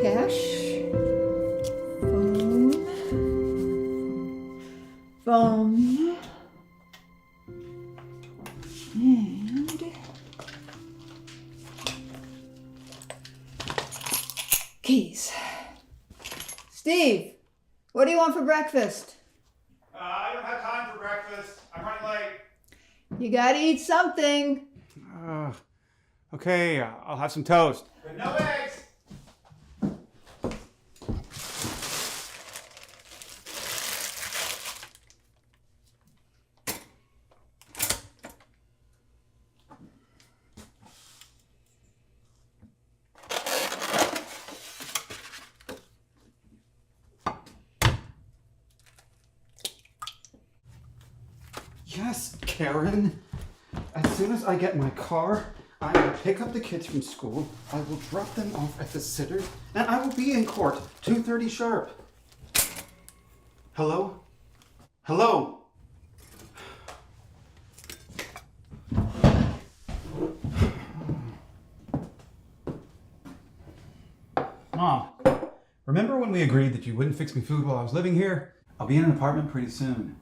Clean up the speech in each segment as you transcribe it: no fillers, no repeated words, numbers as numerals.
Cash, phone, and keys. Steve, what do you want for breakfast? I don't have time for breakfast. I'm running late. You gotta eat something. Okay, I'll have some toast. But no eggs! Yes, Karen. As soon as I get my car, I will pick up the kids from school, I will drop them off at the sitter, and I will be in court 2:30 sharp. Hello? Hello? Mom, remember when we agreed that you wouldn't fix me food while I was living here? I'll be in an apartment pretty soon.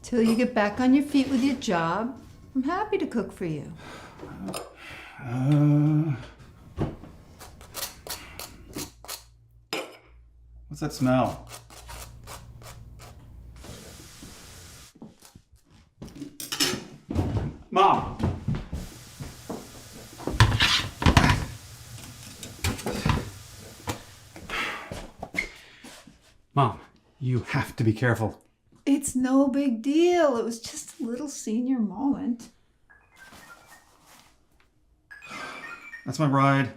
Till you get back on your feet with your job, I'm happy to cook for you. What's that smell? Mom! Mom, you have to be careful. It's no big deal. It was just a little senior moment. That's my ride.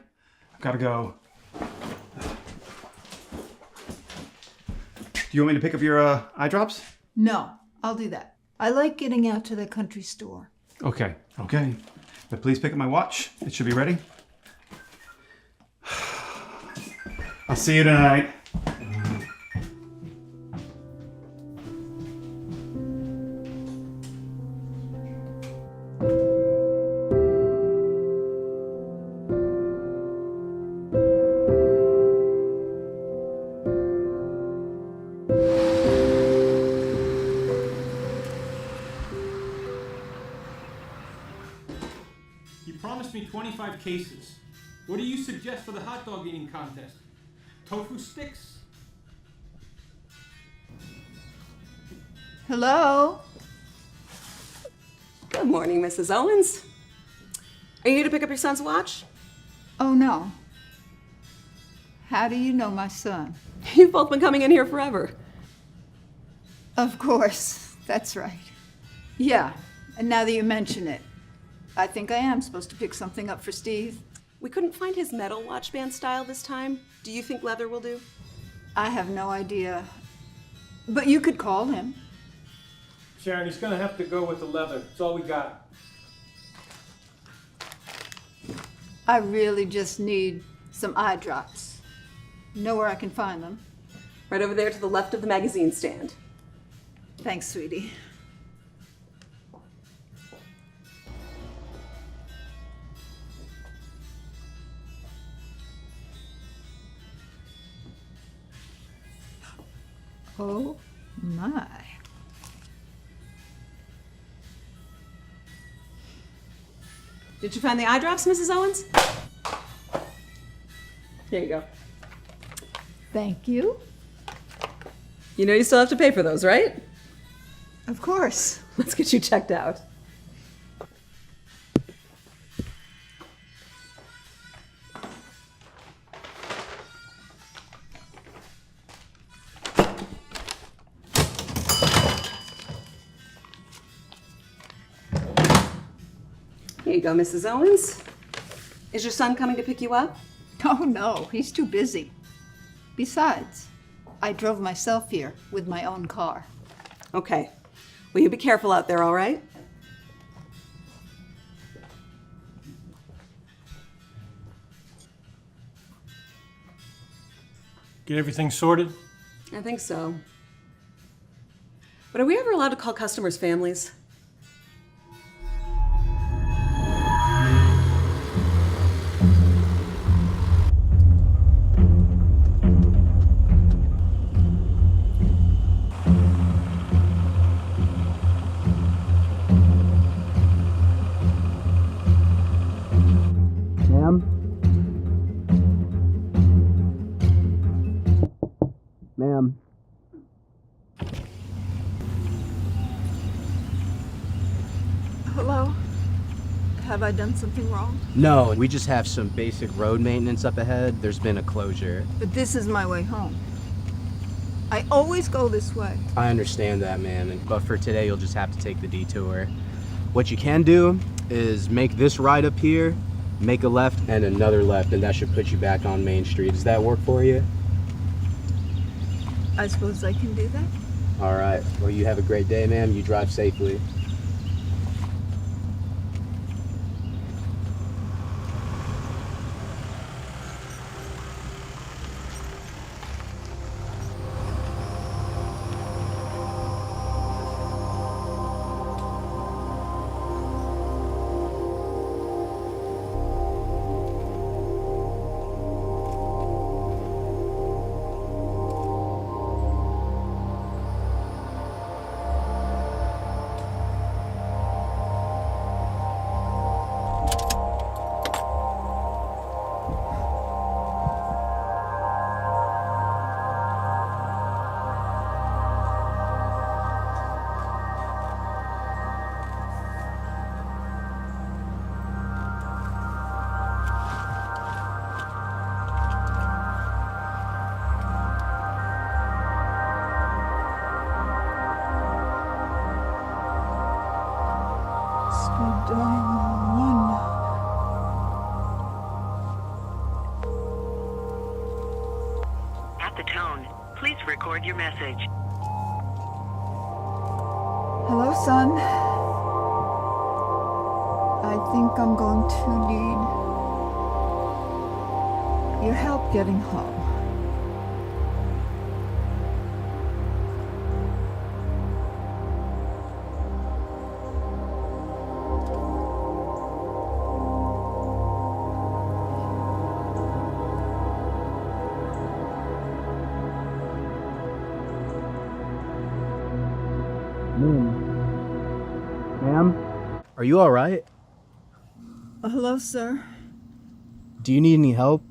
I've gotta go. Do you want me to pick up your eye drops? No, I'll do that. I like getting out to the country store. Okay. But please pick up my watch. It should be ready. I'll see you tonight. You promised me 25 cases. What do you suggest for the hot dog eating contest? Tofu sticks? Hello? Good morning, Mrs. Owens. Are you here to pick up your son's watch? Oh, no. How do you know my son? You've both been coming in here forever. Of course, that's right. Yeah, and now that you mention it, I think I am supposed to pick something up for Steve. We couldn't find his metal watch band style this time. Do you think leather will do? I have no idea. But you could call him. Sharon, he's gonna have to go with the leather. It's all we got. I really just need some eye drops. Know where I can find them? Right over there to the left of the magazine stand. Thanks, sweetie. Oh my. Did you find the eye drops, Mrs. Owens? Here you go. Thank you. You know you still have to pay for those, right? Of course. Let's get you checked out. Here you go, Mrs. Owens. Is your son coming to pick you up? Oh, no, he's too busy. Besides, I drove myself here with my own car. Okay. Will you be careful out there, all right? Get everything sorted? I think so. But are we ever allowed to call customers families? Ma'am. Hello? Have I done something wrong? No, we just have some basic road maintenance up ahead. There's been a closure. But this is my way home. I always go this way. I understand that, ma'am, but for today you'll just have to take the detour. What you can do is make this right up here, make a left and another left, and that should put you back on Main Street. Does that work for you? I suppose I can do that? All right. Well, you have a great day, ma'am. You drive safely. At the tone, please record your message. Hello, son. I think I'm going to need your help getting home. Ma'am? Are you all right? Hello, sir. Do you need any help?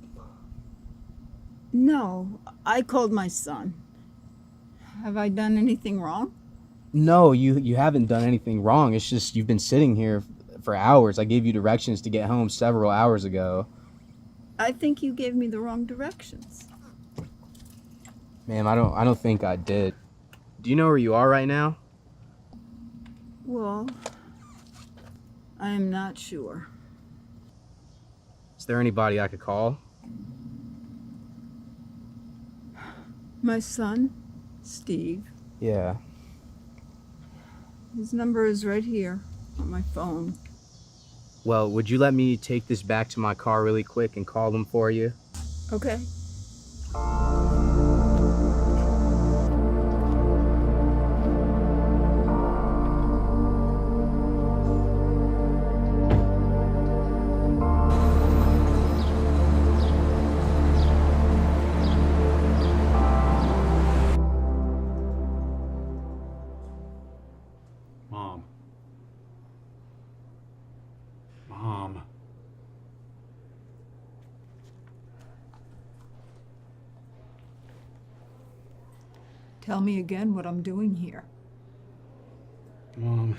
No, I called my son. Have I done anything wrong? No, you haven't done anything wrong. It's just you've been sitting here for hours. I gave you directions to get home several hours ago. I think you gave me the wrong directions. Ma'am, I don't think I did. Do you know where you are right now? Well, I am not sure. Is there anybody I could call? My son, Steve. Yeah. His number is right here on my phone. Well, would you let me take this back to my car really quick and call them for you? Okay. Mom. Mom. Tell me again what I'm doing here. Mom,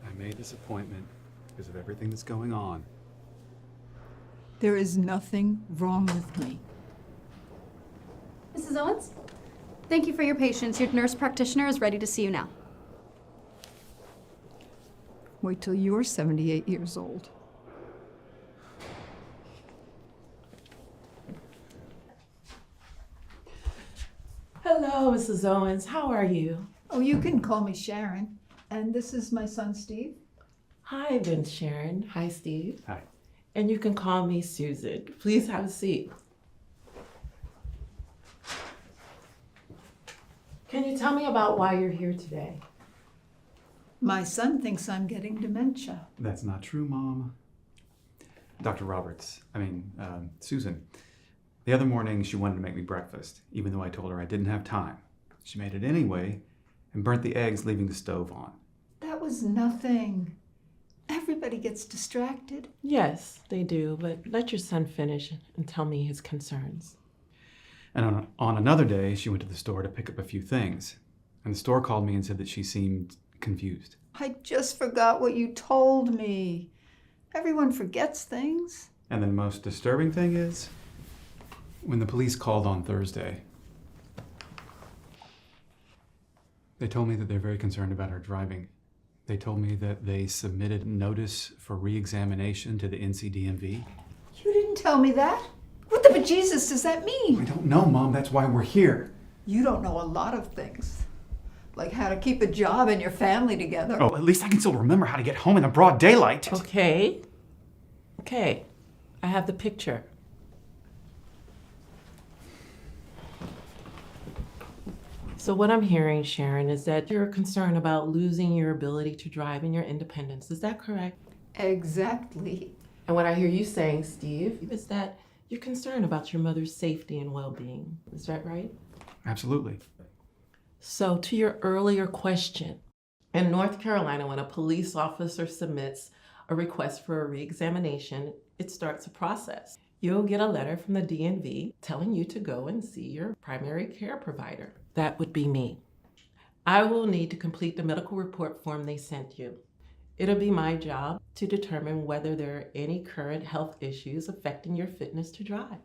I made this appointment because of everything that's going on. There is nothing wrong with me. Mrs. Owens? Thank you for your patience. Your nurse practitioner is ready to see you now. Wait till you're 78 years old. Hello, Mrs. Owens. How are you? Oh, you can call me Sharon. And this is my son, Steve. Hi, then, Sharon. Hi, Steve. Hi. And you can call me Susan. Please have a seat. Can you tell me about why you're here today? My son thinks I'm getting dementia. That's not true, Mom. Dr. Roberts, Susan. The other morning, she wanted to make me breakfast, even though I told her I didn't have time. She made it anyway and burnt the eggs, leaving the stove on. That was nothing. Everybody gets distracted. Yes, they do, but let your son finish and tell me his concerns. And on another day, she went to the store to pick up a few things. And the store called me and said that she seemed confused. I just forgot what you told me. Everyone forgets things. And the most disturbing thing is, when the police called on Thursday, they told me that they're very concerned about her driving. They told me that they submitted notice for re-examination to the NCDMV. You didn't tell me that. What the bejesus does that I mean? don't know, Mom. That's why we're here. You don't know a lot of things. Like how to keep a job and your family together. Oh, at least I can still remember how to get home in the broad daylight. Okay. I have the picture. So what I'm hearing, Sharon, is that you're concerned about losing your ability to drive and your independence. Is that correct? Exactly. And what I hear you saying, Steve, is that you're concerned about your mother's safety and well-being. Is that right? Absolutely. So to your earlier question, in North Carolina, when a police officer submits a request for a re-examination, it starts a process. You'll get a letter from the DMV telling you to go and see your primary care provider. That would be me. I will need to complete the medical report form they sent you. It'll be my job to determine whether there are any current health issues affecting your fitness to drive.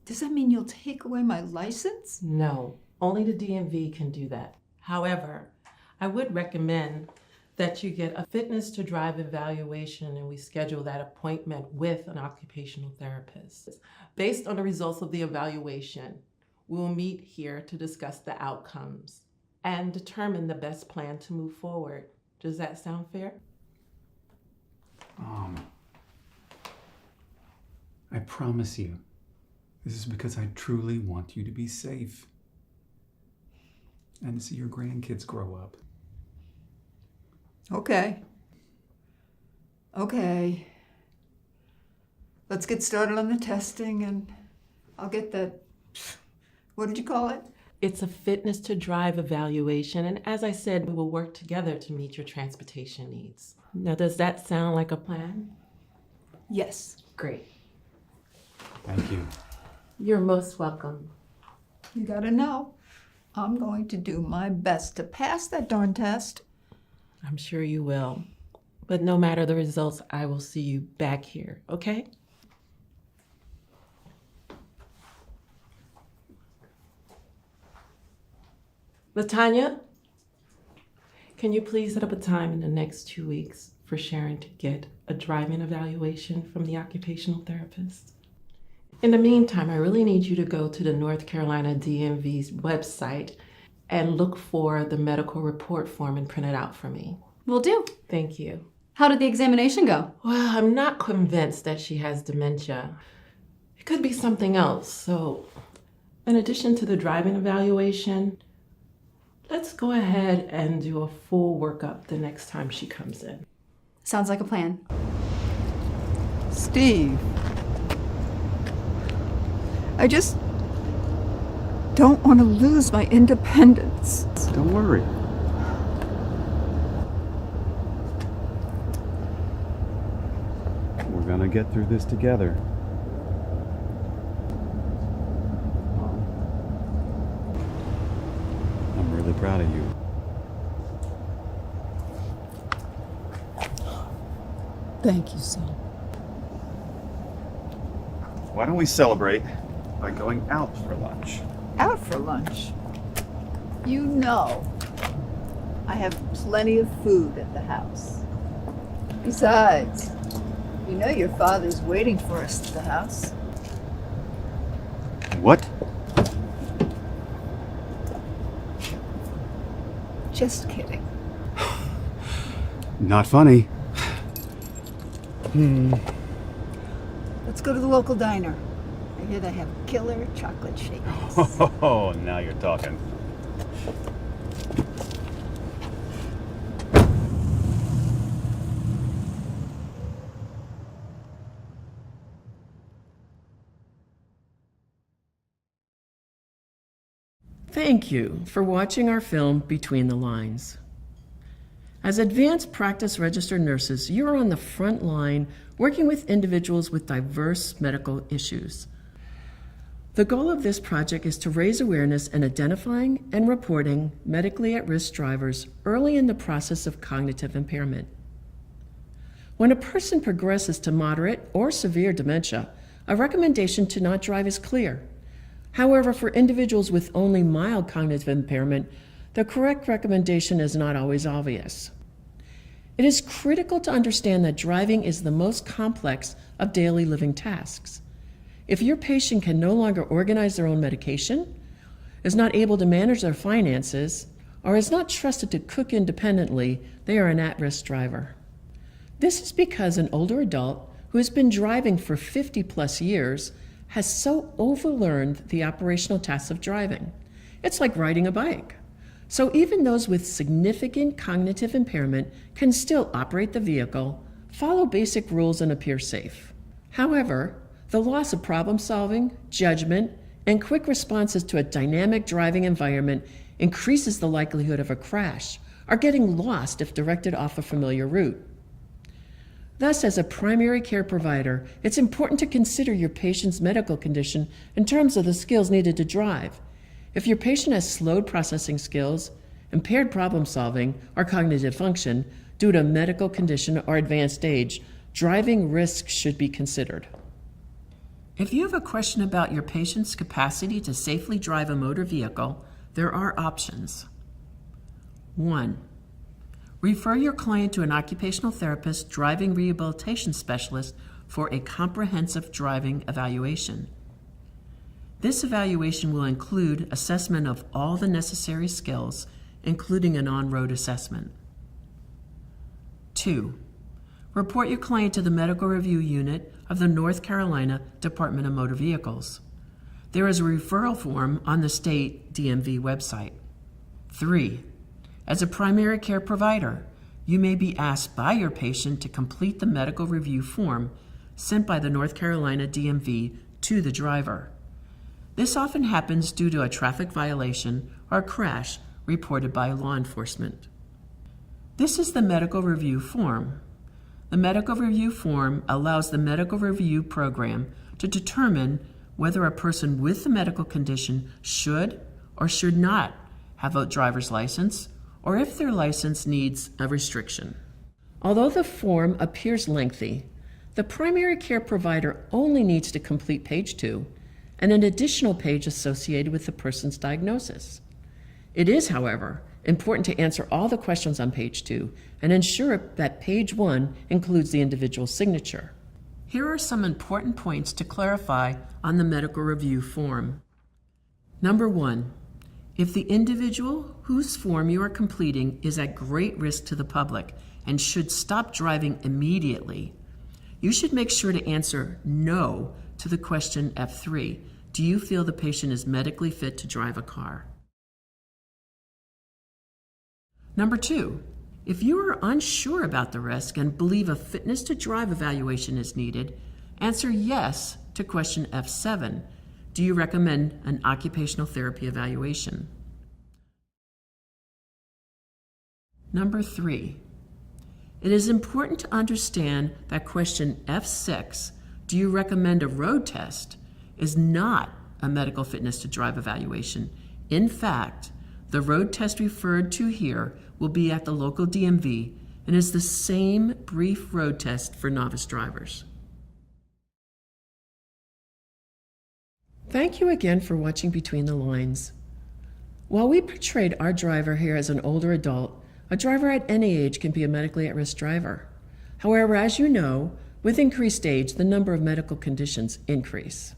Does that mean you'll take away my license? No, only the DMV can do that. However, I would recommend that you get a fitness to drive evaluation and we schedule that appointment with an occupational therapist. Based on the results of the evaluation, we'll meet here to discuss the outcomes and determine the best plan to move forward. Does that sound fair? I promise you, this is because I truly want you to be safe and to see your grandkids grow up. Okay. Let's get started on the testing and I'll get that, what did you call it? It's a fitness to drive evaluation, and as I said, we will work together to meet your transportation needs. Now, does that sound like a plan? Yes. Great. Thank you. You're most welcome. You gotta know, I'm going to do my best to pass that darn test. I'm sure you will. But no matter the results, I will see you back here, okay? Latanya, can you please set up a time in the next 2 weeks for Sharon to get a driving evaluation from the occupational therapist? In the meantime, I really need you to go to the North Carolina DMV's website and look for the medical report form and print it out for me. Will do. Thank you. How did the examination go? Well, I'm not convinced that she has dementia. It could be something else. So, in addition to the driving evaluation, let's go ahead and do a full workup the next time she comes in. Sounds like a plan. Steve, I just don't want to lose my independence. Don't worry. We're gonna get through this together. I'm really proud of you. Thank you, son. Why don't we celebrate by going out for lunch? Out for lunch? You know, I have plenty of food at the house. Besides, you know your father's waiting for us at the house. What? Just kidding. Not funny. Let's go to the local diner. I hear they have killer chocolate shakes. Oh, now you're talking. Thank you for watching our film Between the Lines. As advanced practice registered nurses, you're on the front line working with individuals with diverse medical issues. The goal of this project is to raise awareness in identifying and reporting medically at-risk drivers early in the process of cognitive impairment. When a person progresses to moderate or severe dementia, a recommendation to not drive is clear. However, for individuals with only mild cognitive impairment, the correct recommendation is not always obvious. It is critical to understand that driving is the most complex of daily living tasks. If your patient can no longer organize their own medication, is not able to manage their finances, or is not trusted to cook independently, they are an at-risk driver. This is because an older adult who has been driving for 50 plus years has so overlearned the operational tasks of driving. It's like riding a bike. So even those with significant cognitive impairment can still operate the vehicle, follow basic rules, and appear safe. However, the loss of problem solving, judgment, and quick responses to a dynamic driving environment increases the likelihood of a crash or getting lost if directed off a familiar route. Thus, as a primary care provider, it's important to consider your patient's medical condition in terms of the skills needed to drive. If your patient has slowed processing skills, impaired problem solving, or cognitive function due to a medical condition or advanced age, driving risks should be considered. If you have a question about your patient's capacity to safely drive a motor vehicle, there are options. 1. Refer your client to an occupational therapist, driving rehabilitation specialist for a comprehensive driving evaluation. This evaluation will include assessment of all the necessary skills, including an on-road assessment. 2. Report your client to the Medical Review Unit of the North Carolina Department of Motor Vehicles. There is a referral form on the state DMV website. 3. As a primary care provider, you may be asked by your patient to complete the medical review form sent by the North Carolina DMV to the driver. This often happens due to a traffic violation or crash reported by law enforcement. This is the medical review form. The medical review form allows the medical review program to determine whether a person with the medical condition should or should not have a driver's license, or if their license needs a restriction. Although the form appears lengthy, the primary care provider only needs to complete page 2 and an additional page associated with the person's diagnosis. It is, however, important to answer all the questions on page 2 and ensure that page 1 includes the individual's signature. Here are some important points to clarify on the medical review form. Number 1. If the individual whose form you are completing is at great risk to the public and should stop driving immediately, you should make sure to answer no to the question F3. Do you feel the patient is medically fit to drive a car? Number 2, if you are unsure about the risk and believe a fitness to drive evaluation is needed, answer yes to question F7. Do you recommend an occupational therapy evaluation? Number 3, it is important to understand that question F6, do you recommend a road test, is not a medical fitness to drive evaluation. In fact, the road test referred to here will be at the local DMV and is the same brief road test for novice drivers. Thank you again for watching Between the Lines. While we portrayed our driver here as an older adult, a driver at any age can be a medically at-risk driver. However, as you know, with increased age, the number of medical conditions increase.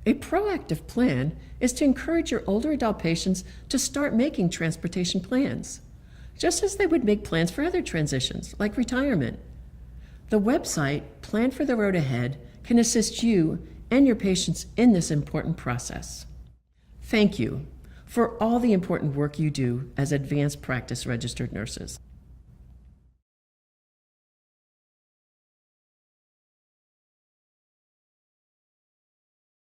A proactive plan is to encourage your older adult patients to start making transportation plans, just as they would make plans for other transitions, like retirement. The website, Plan for the Road Ahead, can assist you and your patients in this important process. Thank you for all the important work you do as advanced practice registered nurses.